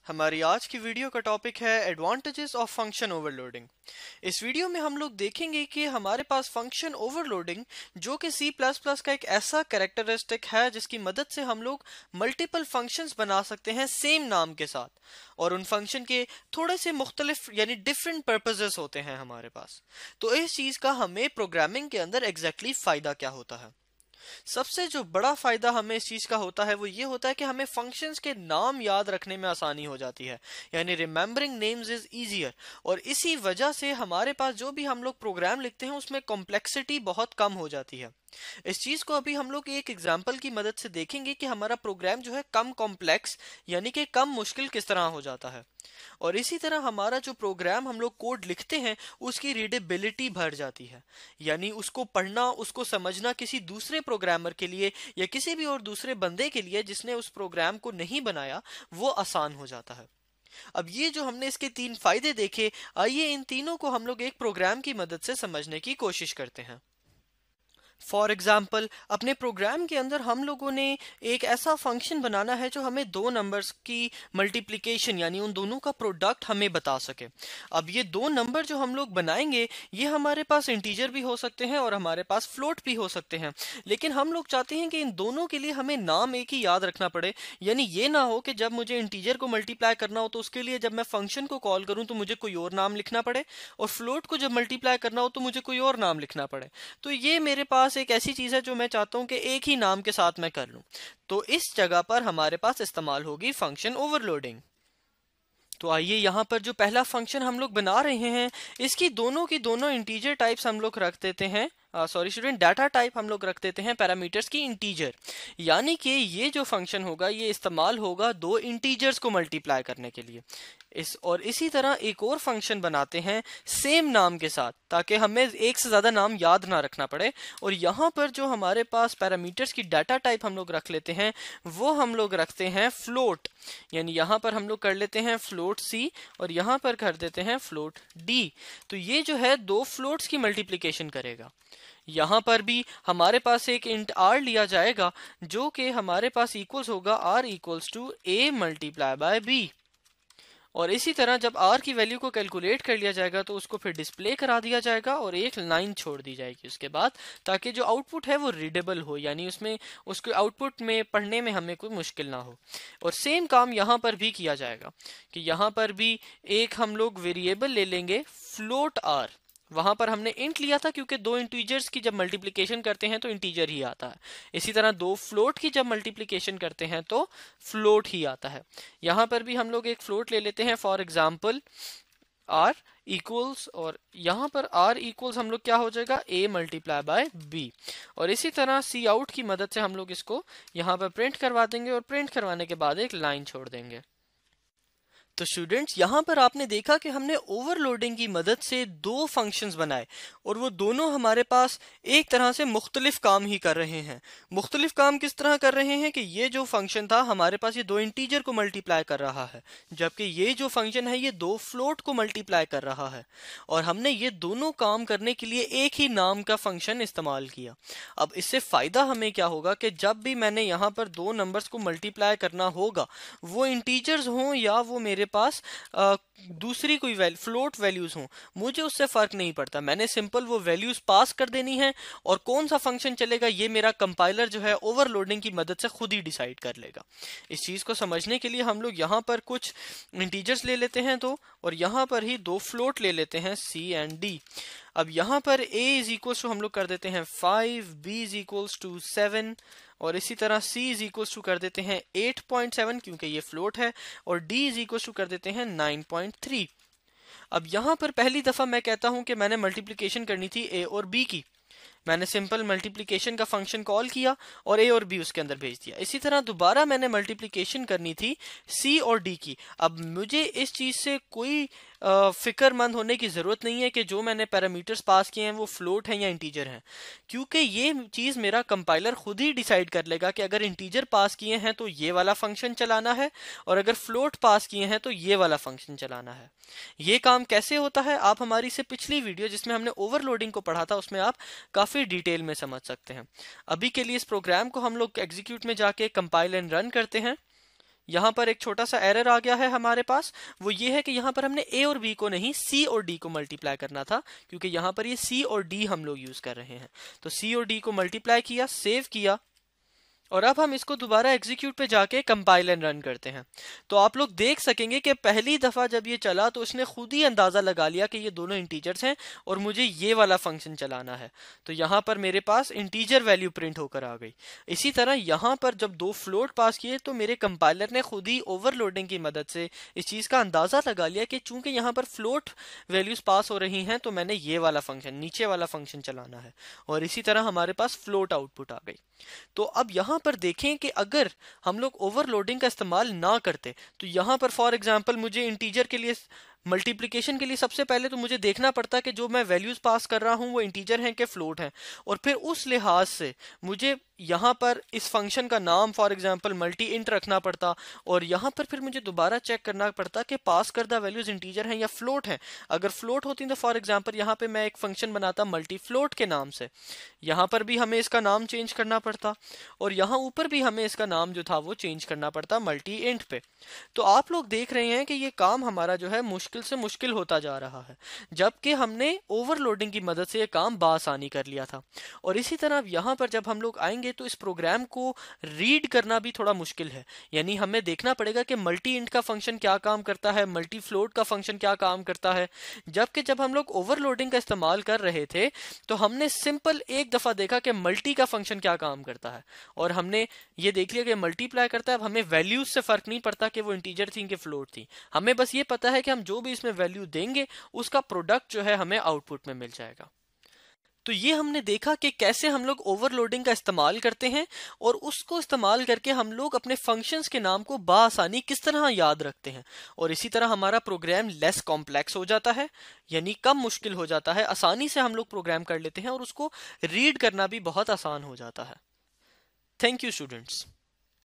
हमारी आज की वीडियो का टॉपिक है एडवांटेजेस ऑफ फंक्शन ओवरलोडिंग। इस वीडियो में हम लोग देखेंगे कि हमारे पास फंक्शन ओवरलोडिंग जो कि C++ का एक ऐसा कैरेक्टरिस्टिक है जिसकी मदद से हम लोग मल्टीपल फंक्शंस बना सकते हैं सेम नाम के साथ, और उन फंक्शन के थोड़े से मुख्तलिफ यानी डिफरेंट पर्पसेस होते हैं हमारे पास। तो इस चीज का हमें प्रोग्रामिंग के अंदर एग्जैक्टली फायदा क्या होता है? सबसे जो बड़ा फायदा हमें इस चीज का होता है वो ये होता है कि हमें फंक्शंस के नाम याद रखने में आसानी हो जाती है, यानी रिमेंबरिंग नेम्स इज इजियर। और इसी वजह से हमारे पास जो भी हम लोग प्रोग्राम लिखते हैं उसमें कॉम्प्लेक्सिटी बहुत कम हो जाती है। इस चीज को अभी हम लोग एक एग्जांपल की मदद से देखेंगे कि हमारा प्रोग्राम जो है कम कॉम्प्लेक्स यानी कि कम मुश्किल किस तरह हो जाता है। और इसी तरह हमारा जो प्रोग्राम हम लोग कोड लिखते हैं उसकी रीडेबिलिटी बढ़ जाती है, यानी उसको पढ़ना उसको समझना किसी दूसरे प्रोग्रामर के लिए या किसी भी और दूसरे बंदे के लिए जिसने उस प्रोग्राम को नहीं बनाया वो आसान हो जाता है। अब ये जो हमने इसके तीन फायदे देखे, आइए इन तीनों को हम लोग एक प्रोग्राम की मदद से समझने की कोशिश करते हैं। फॉर एग्जाम्पल, अपने प्रोग्राम के अंदर हम लोगों ने एक ऐसा फंक्शन बनाना है जो हमें दो नंबर्स की मल्टीप्लिकेशन यानी उन दोनों का प्रोडक्ट हमें बता सके। अब ये दो नंबर जो हम लोग बनाएंगे ये हमारे पास इंटीजर भी हो सकते हैं और हमारे पास फ्लोट भी हो सकते हैं, लेकिन हम लोग चाहते हैं कि इन दोनों के लिए हमें नाम एक ही याद रखना पड़े। यानी ये ना हो कि जब मुझे इंटीजर को मल्टीप्लाई करना हो तो उसके लिए जब मैं फंक्शन को कॉल करूं तो मुझे कोई और नाम लिखना पड़े, और फ्लोट को जब मल्टीप्लाई करना हो तो मुझे कोई और नाम लिखना पड़े। तो ये मेरे पास एक ऐसी चीज है जो मैं चाहता हूं कि एक ही नाम के साथ मैं कर लूं। तो इस जगह पर हमारे पास इस्तेमाल होगी फंक्शन ओवरलोडिंग। तो आइए यहाँ पर जो पहला फंक्शन हम लोग बना रहे हैं इसकी दोनों की दोनों इंटीजर टाइप्स हम लोग रख देते हैं। सॉरी स्टूडेंट, डाटा टाइप हम लोग रख देते हैं पैरामीटर्स की इंटीजर। यानी कि ये जो फंक्शन होगा ये इस्तेमाल होगा दो इंटीजर्स को मल्टीप्लाई करने के लिए। इसी तरह एक और फंक्शन बनाते हैं सेम नाम के साथ ताकि हमें एक से ज्यादा नाम याद ना रखना पड़े। और यहाँ पर जो हमारे पास पैरामीटर्स की डाटा टाइप हम लोग रख लेते हैं वो हम लोग रखते हैं फ्लोट। यानी यहाँ पर हम लोग कर लेते हैं फ्लोट C और यहाँ पर कर देते हैं फ्लोट D। तो ये जो है दो फ्लोट्स की मल्टीप्लिकेशन करेगा। यहाँ पर भी हमारे पास एक इंट r लिया जाएगा जो कि हमारे पास इक्वल्स होगा r equals to a multiply by b। और इसी तरह जब r की वैल्यू को कैलकुलेट कर लिया जाएगा तो उसको फिर डिस्प्ले करा दिया जाएगा और एक लाइन छोड़ दी जाएगी उसके बाद, ताकि जो आउटपुट है वो रीडेबल हो, यानी उसमें उसके आउटपुट में पढ़ने में हमें कोई मुश्किल ना हो। और सेम काम यहाँ पर भी किया जाएगा कि यहाँ पर भी एक हम लोग वेरिएबल ले लेंगे फ्लोट r। वहां पर हमने इंट लिया था क्योंकि दो इंटीजर्स की जब मल्टीप्लिकेशन करते हैं तो इंटीजर ही आता है। इसी तरह दो फ्लोट की जब मल्टीप्लिकेशन करते हैं तो फ्लोट ही आता है। यहां पर भी हम लोग एक फ्लोट ले लेते हैं, फॉर एग्जांपल r इक्वल्स, और यहाँ पर r इक्वल्स हम लोग क्या हो जाएगा a मल्टीप्लाई बाय b। और इसी तरह सी आउट की मदद से हम लोग इसको यहाँ पर प्रिंट करवा देंगे और प्रिंट करवाने के बाद एक लाइन छोड़ देंगे। तो स्टूडेंट्स, यहाँ पर आपने देखा कि हमने ओवरलोडिंग की मदद से दो फंक्शंस बनाए और वो दोनों हमारे पास एक तरह से मुख्तलिफ काम ही कर रहे हैं। मुख्तलिफ काम किस तरह कर रहे हैं कि ये जो फंक्शन था हमारे पास ये दो इंटीजर को मल्टीप्लाई कर रहा है, जबकि ये जो फंक्शन है ये दो फ्लोट को मल्टीप्लाई कर रहा है। और हमने ये दोनों काम करने के लिए एक ही नाम का फंक्शन इस्तेमाल किया। अब इससे फायदा हमें क्या होगा कि जब भी मैंने यहाँ पर दो नंबर्स को मल्टीप्लाई करना होगा, वो इंटीजर्स हों या वो मेरे पास दूसरी कोई फ्लोट वैल्यूज हों, मुझे उससे फर्क नहीं पड़ता। मैंने सिंपल वो वैल्यूज पास कर देनी है और कौन सा फंक्शन चलेगा ये मेरा कंपाइलर जो है ओवरलोडिंग की मदद से खुद ही डिसाइड कर लेगा। इस चीज को समझने के लिए हम लोग यहाँ पर कुछ इंटीजर्स ले लेते हैं दो, और यहाँ पर ही दो फ्लोट ले लेते हैं C एंड D। अब यहाँ पर a इज इक्वल्स टू हम लोग कर देते हैं 5, b इज इक्वल्स टू 7, और इसी तरह c इज इक्वल्स टू कर देते हैं 8.7 क्योंकि ये फ्लोट है, और d इज इक्वल्स टू कर देते हैं 9.3। अब यहाँ पर पहली दफा मैं कहता हूं कि मैंने मल्टीप्लिकेशन करनी थी a और b की। मैंने सिंपल मल्टीप्लिकेशन का फंक्शन कॉल किया और a और b उसके अंदर भेज दिया। इसी तरह दोबारा मैंने मल्टीप्लिकेशन करनी थी c और d की। अब मुझे इस चीज से कोई फिक्रमंद होने की जरूरत नहीं है कि जो मैंने पैरामीटर्स पास किए हैं वो फ्लोट हैं या इंटीजर हैं, क्योंकि ये चीज मेरा कंपाइलर खुद ही डिसाइड कर लेगा कि अगर इंटीजर पास किए हैं तो ये वाला फंक्शन चलाना है, और अगर फ्लोट पास किए हैं तो ये वाला फंक्शन चलाना है। ये काम कैसे होता है आप हमारी से पिछली वीडियो जिसमें हमने ओवरलोडिंग को पढ़ा था उसमें आप काफी डिटेल में समझ सकते हैं। अभी के लिए इस प्रोग्राम को हम लोग एग्जीक्यूट में जाके कंपाइल एंड रन करते हैं। यहाँ पर एक छोटा सा एरर आ गया है हमारे पास, वो ये है कि यहाँ पर हमने a और b को नहीं c और d को मल्टीप्लाई करना था, क्योंकि यहाँ पर ये c और d हम लोग यूज कर रहे हैं। तो c और d को मल्टीप्लाई किया, सेव किया, और अब हम इसको दोबारा एग्जीक्यूट पे जाके कंपाइल एंड रन करते हैं। तो आप लोग देख सकेंगे कि पहली दफा जब ये चला तो उसने खुद ही अंदाजा लगा लिया कि ये दोनों इंटीजर्स हैं और मुझे ये वाला फंक्शन चलाना है। तो यहाँ पर मेरे पास इंटीजर वैल्यू प्रिंट होकर आ गई। इसी तरह यहाँ पर जब दो फ्लोट पास किए तो मेरे कंपाइलर ने खुद ही ओवरलोडिंग की मदद से इस चीज का अंदाजा लगा लिया कि चूंकि यहाँ पर फ्लोट वैल्यूज पास हो रही हैं तो मैंने ये वाला फंक्शन, नीचे वाला फंक्शन चलाना है, और इसी तरह हमारे पास फ्लोट आउटपुट आ गई। तो अब यहाँ पर देखें कि अगर हम लोग ओवरलोडिंग का इस्तेमाल ना करते तो यहाँ पर फॉर एग्जांपल मुझे इंटीजर के लिए, मल्टीप्लिकेशन के लिए सबसे पहले तो मुझे देखना पड़ता कि जो मैं वैल्यूज पास कर रहा हूँ वो इंटीजर हैं कि फ्लोट हैं, और फिर उस लिहाज से मुझे यहाँ पर इस फंक्शन का नाम फॉर एग्जांपल मल्टी इंट रखना पड़ता, और यहाँ पर फिर मुझे दोबारा चेक करना पड़ता कि पास करदा वैल्यूज इंटीजर हैं या फ्लोट हैं। अगर फ्लोट होती तो फॉर एग्जांपल यहाँ पे मैं एक फंक्शन बनाता मल्टी फ्लोट के नाम से, यहाँ पर भी हमें इसका नाम चेंज करना पड़ता, और यहाँ ऊपर भी हमें इसका नाम जो था वो चेंज करना पड़ता मल्टी इंट पे। तो आप लोग देख रहे हैं कि ये काम हमारा जो है मुश्किल से मुश्किल होता जा रहा है, जबकि हमने ओवरलोडिंग की मदद से ये काम बासानी कर लिया था। और इसी तरह यहाँ पर जब हम लोग आएंगे तो इस प्रोग्राम को रीड करना भी थोड़ा मुश्किल है, यानी हमें देखना पड़ेगा कि मल्टी इंट का फंक्शन क्या काम करता है, मल्टी फ्लोट का फंक्शन क्या काम करता है। जबकि जब हम लोग ओवरलोडिंग का इस्तेमाल कर रहे थे तो हमने सिंपल एक दफा देखा कि मल्टी का फंक्शन क्या काम करता है, और हमने ये देख लिया कि मल्टीप्लाई करता है। अब हमें वैल्यूज से फर्क नहीं पड़ता कि वो इंटीजर थी कि फ्लोट थी, हमें बस ये पता है कि हम जो भी इसमें वैल्यू देंगे उसका प्रोडक्ट जो है हमें आउटपुट में मिल जाएगा। तो ये हमने देखा कि कैसे हम लोग ओवरलोडिंग का इस्तेमाल करते हैं, और उसको इस्तेमाल करके हम लोग अपने फंक्शंस के नाम को बासानी किस तरह याद रखते हैं, और इसी तरह हमारा प्रोग्राम लेस कॉम्प्लेक्स हो जाता है, यानी कम मुश्किल हो जाता है, आसानी से हम लोग प्रोग्राम कर लेते हैं और उसको रीड करना भी बहुत आसान हो जाता है। Thank you students.